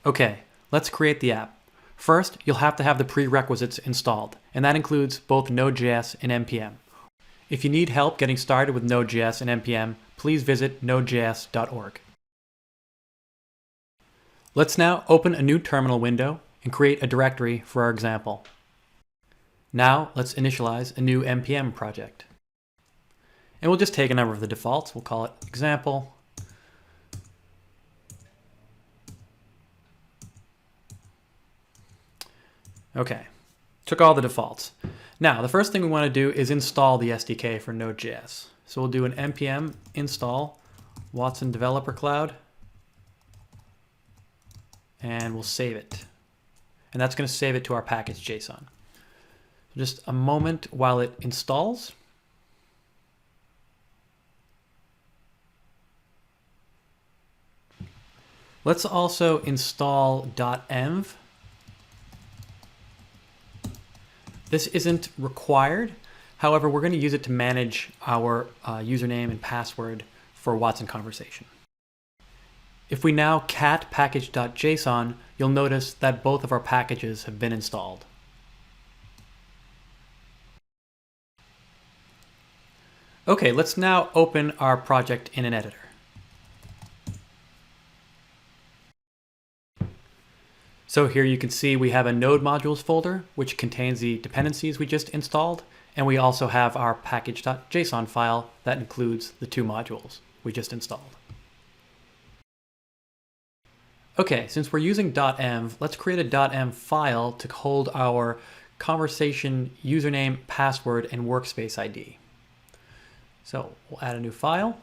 Okay, let's create the app. First, you'll have to have the prerequisites installed, and that includes both Node.js and NPM. If you need help getting started with Node.js and NPM, please visit nodejs.org. Let's now open a new terminal window and create a directory for our example. Now let's initialize a new NPM project. And we'll just take a number of the defaults. We'll call it example. Okay, took all the defaults. Now, the first thing we want to do is install the SDK for Node.js. So we'll do an npm install Watson Developer Cloud, and we'll save it. And that's going to save it to our package.json. Just a moment while it installs. Let's also install .env. This isn't required. However, we're going to use it to manage our username and password for Watson Conversation. If we now cat package.json, you'll notice that both of our packages have been installed. Okay, let's now open our project in an editor. So here you can see we have a node modules folder, which contains the dependencies we just installed, and we also have our package.json file that includes the two modules we just installed. Okay, since we're using .env, let's create a .env file to hold our conversation username, password, and workspace ID. So we'll add a new file.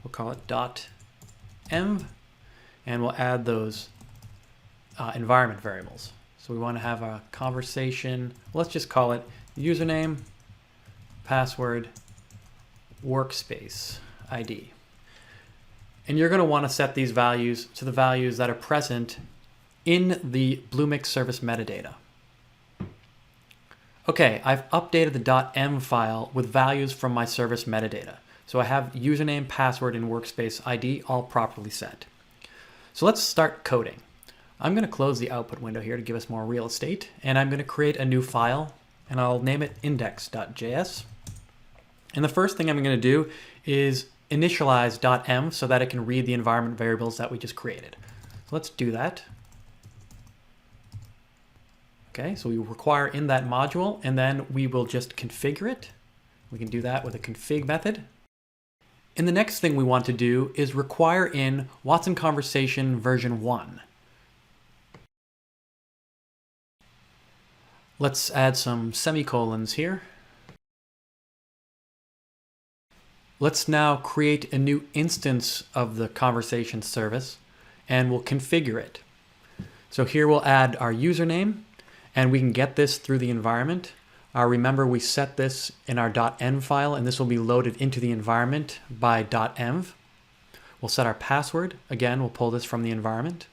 We'll call it .env, and we'll add those environment variables. So we want to have a conversation. Let's just call it username, password, workspace ID. And you're going to want to set these values to the values that are present in the Bluemix service metadata. Okay, I've updated the .env file with values from my service metadata. So I have username, password, and workspace ID all properly set. So let's start coding. I'm going to close the output window here to give us more real estate, and I'm going to create a new file, and I'll name it index.js. And the first thing I'm going to do is initialize .env so that it can read the environment variables that we just created. So let's do that. Okay, so we require in that module, and then we will just configure it. We can do that with a config method. And the next thing we want to do is require in Watson Conversation version 1. Let's add some semicolons here. Let's now create a new instance of the conversation service, and we'll configure it. So here we'll add our username, and we can get this through the environment. Remember, we set this in our .env file, and this will be loaded into the environment by .env. We'll set our password. Again, we'll pull this from the environment.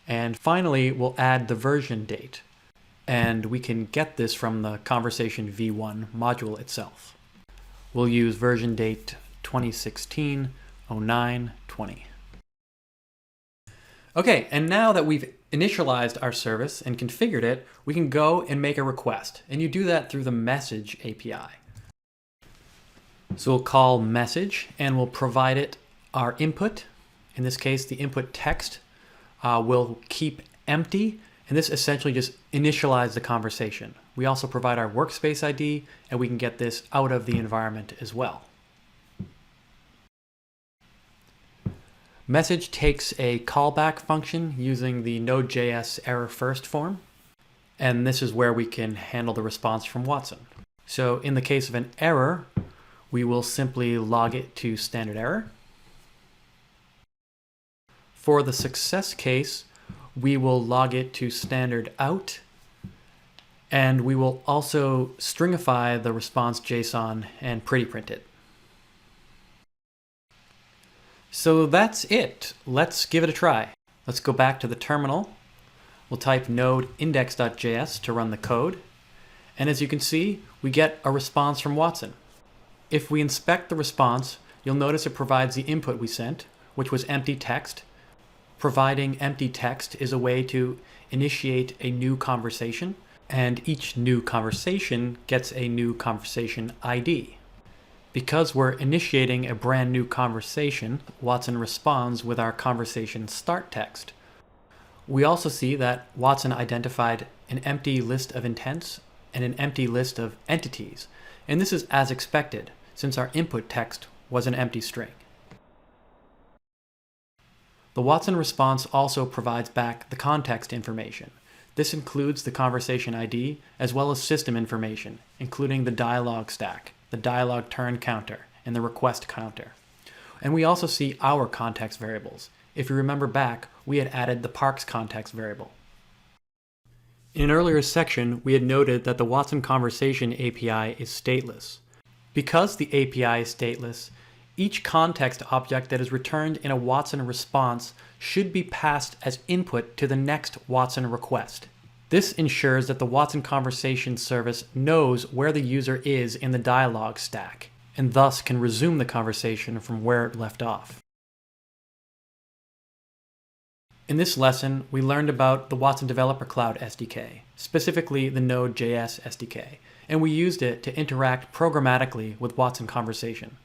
And finally, we'll add the version date. And we can get this from the Conversation v1 module itself. We'll use version date 2016-09-20. Okay, and now that we've initialized our service and configured it, we can go and make a request. And you do that through the message API. So we'll call message, and we'll provide it our input. In this case, the input text will keep empty. And this essentially just initializes the conversation. We also provide our workspace ID, and we can get this out of the environment as well. Message takes a callback function using the Node.js error first form. And this is where we can handle the response from Watson. So in the case of an error, we will simply log it to standard error. For the success case, we will log it to standard out, and we will also stringify the response JSON and pretty print it. So that's it. Let's give it a try. Let's go back to the terminal. We'll type node index.js to run the code. And as you can see, we get a response from Watson. If we inspect the response, you'll notice it provides the input we sent, which was empty text. Providing empty text is a way to initiate a new conversation, and each new conversation gets a new conversation ID. Because we're initiating a brand new conversation, Watson responds with our conversation start text. We also see that Watson identified an empty list of intents and an empty list of entities, and this is as expected since our input text was an empty string. The Watson response also provides back the context information. This includes the conversation ID as well as system information, including the dialog stack, the dialog turn counter, and the request counter. And we also see our context variables. If you remember back, we had added the parks context variable. In an earlier section, we had noted that the Watson Conversation API is stateless. Because the API is stateless, each context object that is returned in a Watson response should be passed as input to the next Watson request. This ensures that the Watson Conversation service knows where the user is in the dialog stack, and thus can resume the conversation from where it left off. In this lesson, we learned about the Watson Developer Cloud SDK, specifically the NodeJS SDK, and we used it to interact programmatically with Watson Conversation.